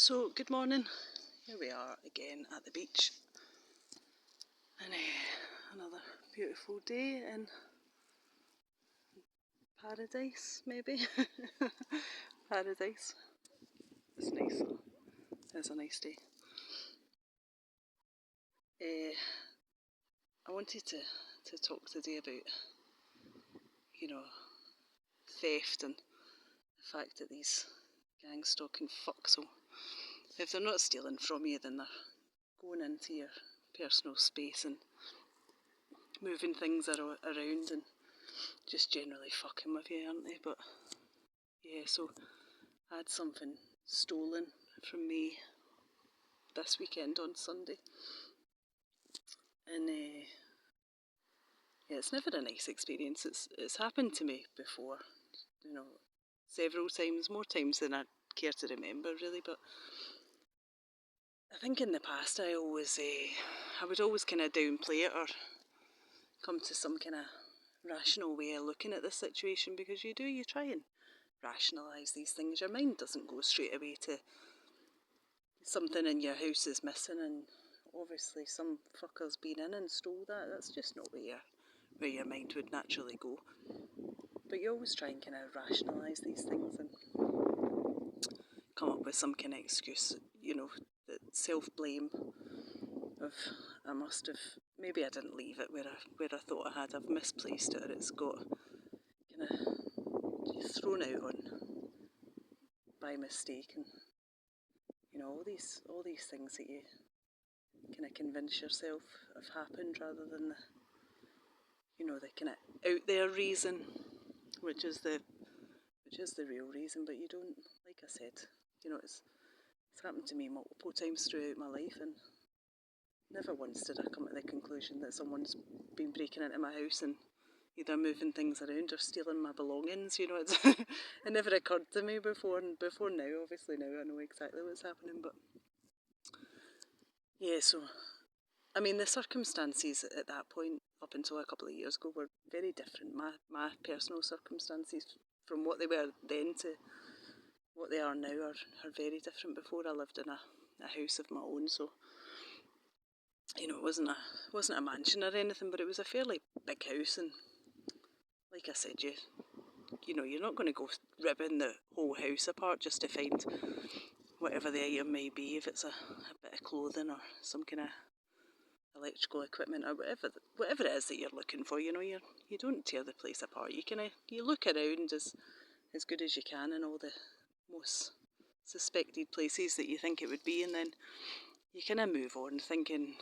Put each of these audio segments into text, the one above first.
So, good morning. Here we are again at the beach, and another beautiful day in paradise, maybe. Paradise. It's nice. It's a nice day. I wanted to talk today about, theft and the fact that these gang stalking fucks, so if they're not stealing from you, then they're going into your personal space and moving things around and just generally fucking with you, aren't they? But yeah, so I had something stolen from me this weekend on Sunday, and yeah, it's never a nice experience. It's happened to me before, several times, more times than I care to remember, really. But I think in the past I would always kind of downplay it or come to some kind of rational way of looking at this situation, because you try and rationalise these things. Your mind doesn't go straight away to something in your house is missing and obviously some fucker's been in and stole that. That's just not where your mind would naturally go. But you always try and kind of rationalise these things and come up with some kind of excuse, that self-blame of maybe I didn't leave it where I thought I had. I've misplaced it, or it's got kind of thrown out on by mistake, and all these things that you kind of convince yourself have happened rather than the kind of out there reason, which is the real reason. But you don't, like I said, it's happened to me multiple times throughout my life, and never once did I come to the conclusion that someone's been breaking into my house and either moving things around or stealing my belongings. It never occurred to me before, and before now, obviously now I know exactly what's happening. But yeah, so I mean, the circumstances at that point, up until a couple of years ago, were very different. My personal circumstances from what they were then to what they are now are very different. Before, I lived in a house of my own, so it wasn't a mansion or anything, but it was a fairly big house. And like I said, you're not going to go ripping the whole house apart just to find whatever the item may be, if it's a bit of clothing or some kind of electrical equipment or whatever it is that you're looking for. You don't tear the place apart. You look around as good as you can in all the most suspected places that you think it would be, and then you kind of move on thinking,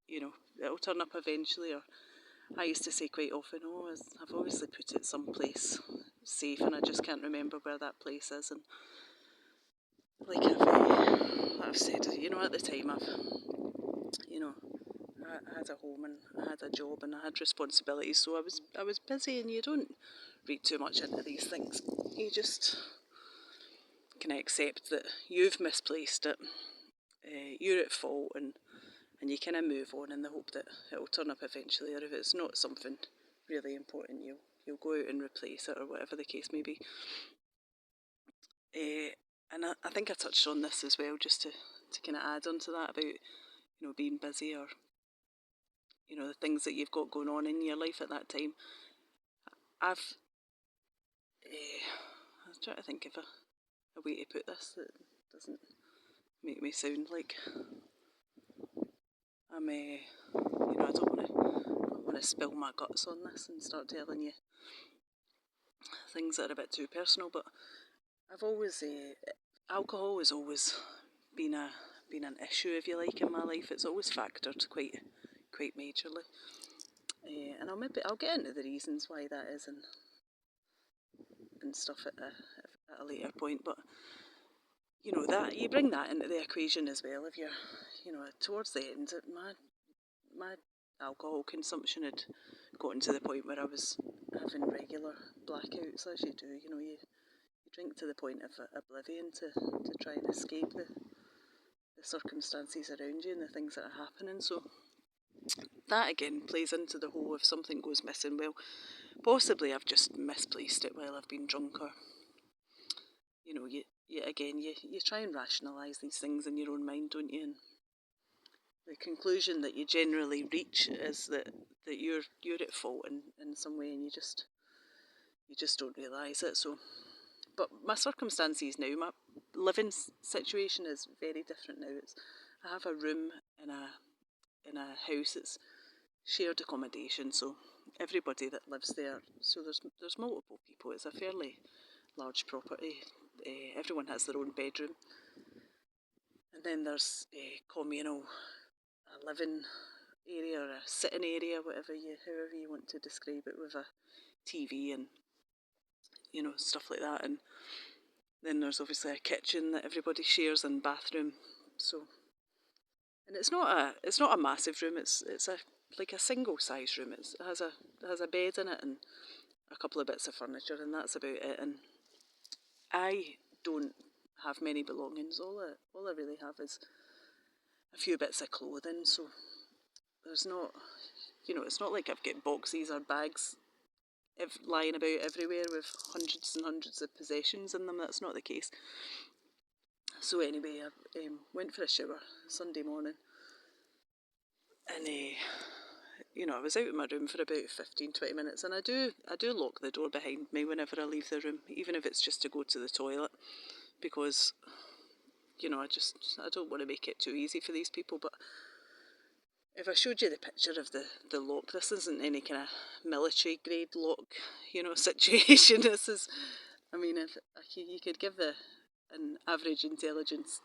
it'll turn up eventually. Or I used to say quite often, I've obviously put it someplace safe and I just can't remember where that place is. And like I've said, at the time I had a home and I had a job and I had responsibilities, so I was busy, and you don't read too much into these things. You just can accept that you've misplaced it, you're at fault, and you kind of move on in the hope that it'll turn up eventually, or if it's not something really important, you'll go out and replace it, or whatever the case may be. And I think I touched on this as well, just to kind of add on to that about being busy, or the things that you've got going on in your life at that time. I was trying to think of a way to put this that doesn't make me sound like I'm I don't want to spill my guts on this and start telling you things that are a bit too personal. But I've always alcohol has always been an issue, if you like, in my life. It's always factored quite majorly, and I'll get into the reasons why that is and stuff at a later point. But that you bring that into the equation as well. If you're towards the end, my alcohol consumption had gotten to the point where I was having regular blackouts, as you do. You drink to the point of oblivion to try and escape the circumstances around you and the things that are happening. So that again plays into the whole, if something goes missing, well, possibly I've just misplaced it while I've been drunk, or you you try and rationalise these things in your own mind, don't you? And the conclusion that you generally reach is that you're at fault in some way, and you just don't realise it. So, but my circumstances now, my living situation is very different now. I have a room in a house that's shared accommodation, so everybody that lives there. So there's multiple people. It's a fairly large property. Everyone has their own bedroom, and then there's a communal a living area or a sitting area, however you want to describe it, with a TV and stuff like that. And then there's obviously a kitchen that everybody shares and bathroom. So, and it's not a massive room. It's like a single size room. It has a bed in it and a couple of bits of furniture, and that's about it. And I don't have many belongings. All I really have is a few bits of clothing. So there's not, it's not like I've got boxes or bags lying about everywhere with hundreds and hundreds of possessions in them. That's not the case. So anyway, I went for a shower Sunday morning, and I was out of my room for about 15-20 minutes, and I do lock the door behind me whenever I leave the room, even if it's just to go to the toilet, because I don't want to make it too easy for these people. But if I showed you the picture of the lock, this isn't any kind of military grade lock, situation. This is, I mean, if you could give an average intelligence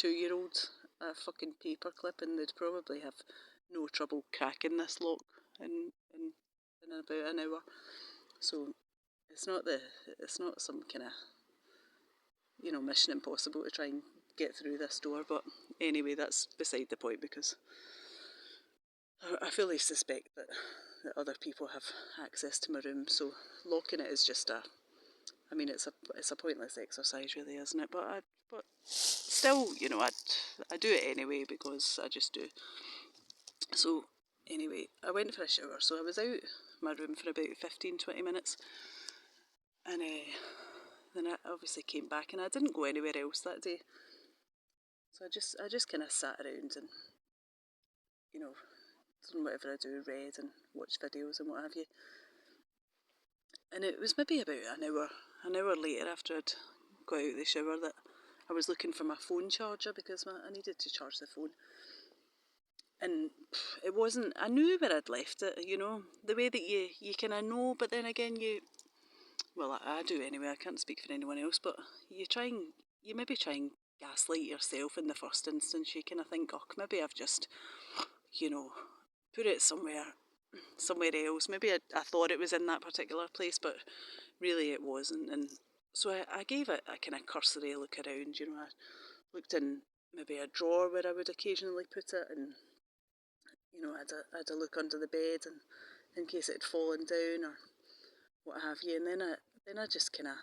2-year-old a fucking paperclip, and they'd probably have no trouble cracking this lock in about an hour. So it's not some kind of Mission Impossible to try and get through this door. But anyway, that's beside the point, because I fully suspect that other people have access to my room. So locking it is just it's a pointless exercise, really, isn't it? But still, I do it anyway, because I just do. So anyway, I went for a shower. So I was out my room for about 15-20 minutes, and then I obviously came back, and I didn't go anywhere else that day. So I just kind of sat around and done whatever I do, read and watched videos and what have you. And it was maybe about an hour later, after I'd got out of the shower, that I was looking for my phone charger, because I needed to charge the phone. And it wasn't, I knew where I'd left it, the way that you kind of know, but then again I do anyway, I can't speak for anyone else, but you maybe try and gaslight yourself in the first instance. You kind of think, maybe I've just, put it somewhere else. Maybe I thought it was in that particular place, but really it wasn't. And so I gave it a kind of cursory look around. I looked in maybe a drawer where I would occasionally put it, and I had a look under the bed, and in case it had fallen down or what have you. And then I just kind of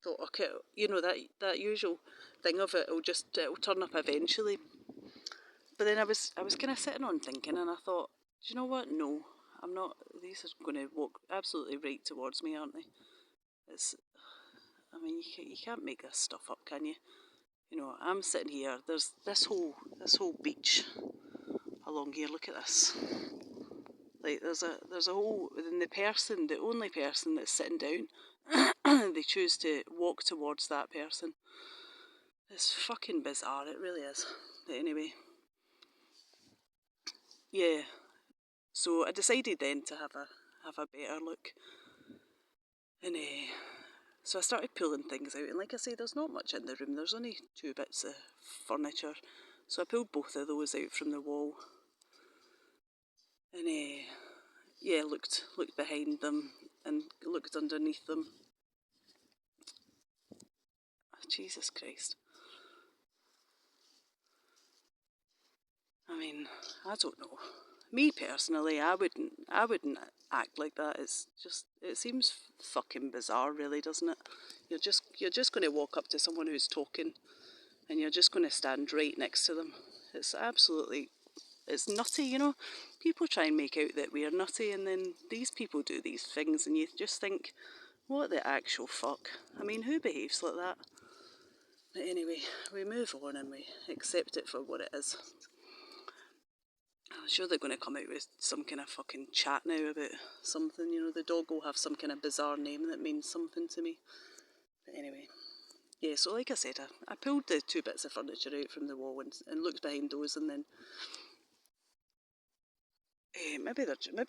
thought, okay, that usual thing of it'll turn up eventually. But then I was kind of sitting on thinking, and I thought, do you know what? No, I'm not. These are going to walk absolutely right towards me, aren't they? You can't make this stuff up, can you? I'm sitting here. There's this whole beach along here. Look at this. Like there's a whole. And the only person that's sitting down, they choose to walk towards that person. It's fucking bizarre. It really is. But anyway, yeah. So I decided then to have a better look, and so I started pulling things out. And like I say, there's not much in the room. There's only 2 bits of furniture, so I pulled both of those out from the wall, and looked behind them and looked underneath them. Oh, Jesus Christ. I mean, I don't know. Me personally, I wouldn't act like that. It seems fucking bizarre, really, doesn't it? You're just going to walk up to someone who's talking, and you're just going to stand right next to them. It's nutty, People try and make out that we are nutty, and then these people do these things, and you just think, what the actual fuck? I mean, who behaves like that? But anyway, we move on and we accept it for what it is. I'm sure they're going to come out with some kind of fucking chat now about something, you know, the dog will have some kind of bizarre name that means something to me. But anyway, yeah, so like I said, I pulled the 2 bits of furniture out from the wall and looked behind those, and then maybe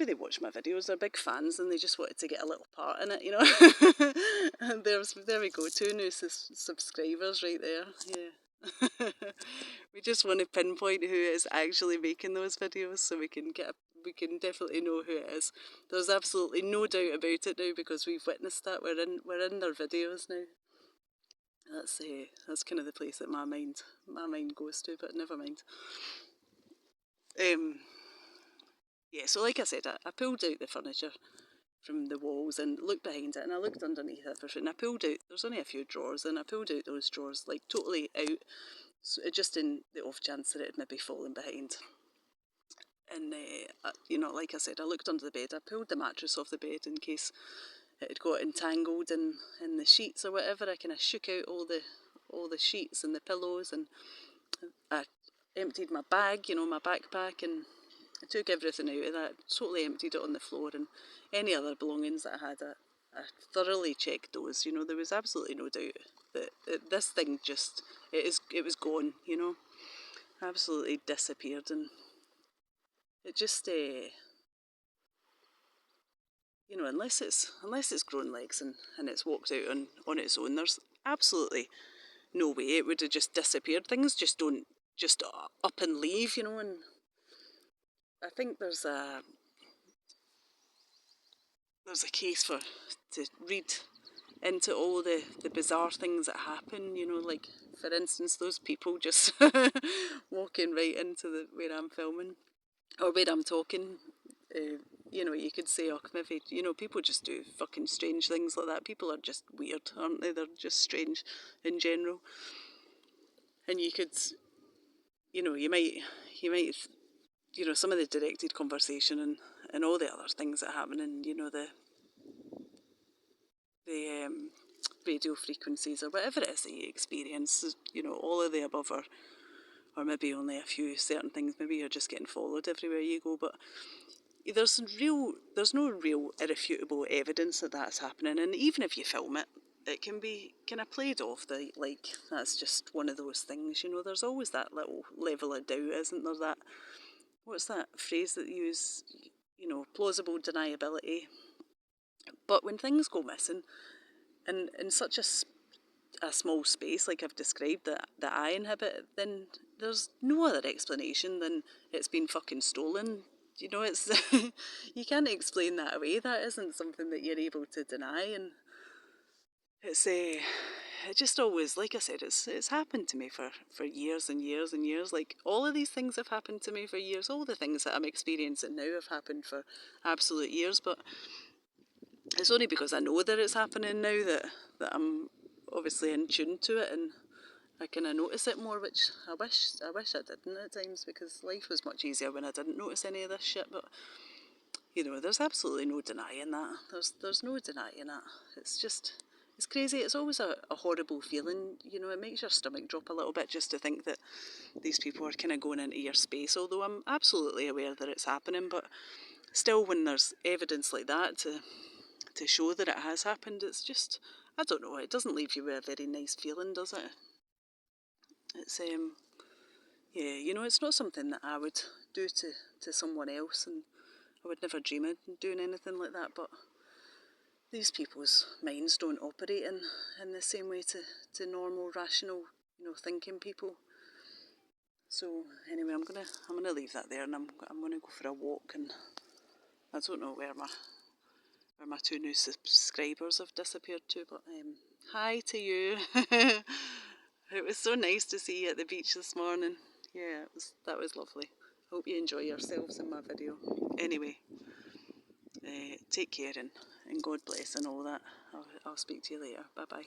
they watch my videos, they're big fans and they just wanted to get a little part in it, you know. And there we go, 2 new subscribers right there, yeah. We just want to pinpoint who is actually making those videos so we can definitely know who it is. There's absolutely no doubt about it now because we've witnessed that. We're in their videos now. That's kind of the place that my mind goes to, but never mind. Yeah, so like I said, I pulled out the furniture from the walls and looked behind it, and I looked underneath everything. And I pulled out, there's only a few drawers, and I pulled out those drawers like totally out, so just in the off chance that it had maybe fallen behind. And you know, like I said, I looked under the bed. I pulled the mattress off the bed in case it had got entangled in the sheets or whatever. I kind of shook out all the sheets and the pillows, and I emptied my bag, you know, my backpack, and I took everything out of that, totally emptied it on the floor, and any other belongings that I had, I thoroughly checked those. You know, there was absolutely no doubt that this thing just, it was gone, you know, absolutely disappeared. And it just, you know, unless it's grown legs and it's walked out on its own, there's absolutely no way it would have just disappeared. Things just don't just up and leave, you know. And I think there's a case to read into all the bizarre things that happen, you know, like for instance those people just walking right into where I'm filming or where I'm talking. You know, you could say, oh, maybe, you know, people just do fucking strange things like that. People are just weird, aren't they? They're just strange in general. And you could, you know, you might, you know, some of the directed conversation and all the other things that happen, and you know, the radio frequencies or whatever it is that you experience, you know, all of the above, or maybe only a few certain things. Maybe you're just getting followed everywhere you go, but there's no real irrefutable evidence that that's happening. And even if you film it, it can be kind of played off like that's just one of those things, you know. There's always that little level of doubt, isn't there? That, what's that phrase that you use, you know, plausible deniability. But when things go missing, and in such a small space like I've described that I inhabit, then there's no other explanation than it's been fucking stolen. You know, it's you can't explain that away. That isn't something that you're able to deny. And it's it just always, like I said, it's happened to me for years and years and years. Like, all of these things have happened to me for years. All the things that I'm experiencing now have happened for absolute years. But it's only because I know that it's happening now that I'm obviously in tune to it, and I kind of notice it more, which I wish I didn't at times, because life was much easier when I didn't notice any of this shit. But you know, there's absolutely no denying that. There's no denying that. It's just, it's crazy. It's always a horrible feeling. You know, it makes your stomach drop a little bit just to think that these people are kind of going into your space. Although I'm absolutely aware that it's happening, but still, when there's evidence like that to show that it has happened, it's just, I don't know, it doesn't leave you with a very nice feeling, does it? It's yeah, you know, it's not something that I would do to someone else, and I would never dream of doing anything like that. But these people's minds don't operate in the same way to normal, rational, you know, thinking people. So anyway, I'm gonna leave that there, and I'm gonna go for a walk, and I don't know where my 2 new subscribers have disappeared to, but hi to you. It was so nice to see you at the beach this morning. Yeah, that was lovely. Hope you enjoy yourselves in my video. Anyway, take care and God bless and all that. I'll speak to you later. Bye bye.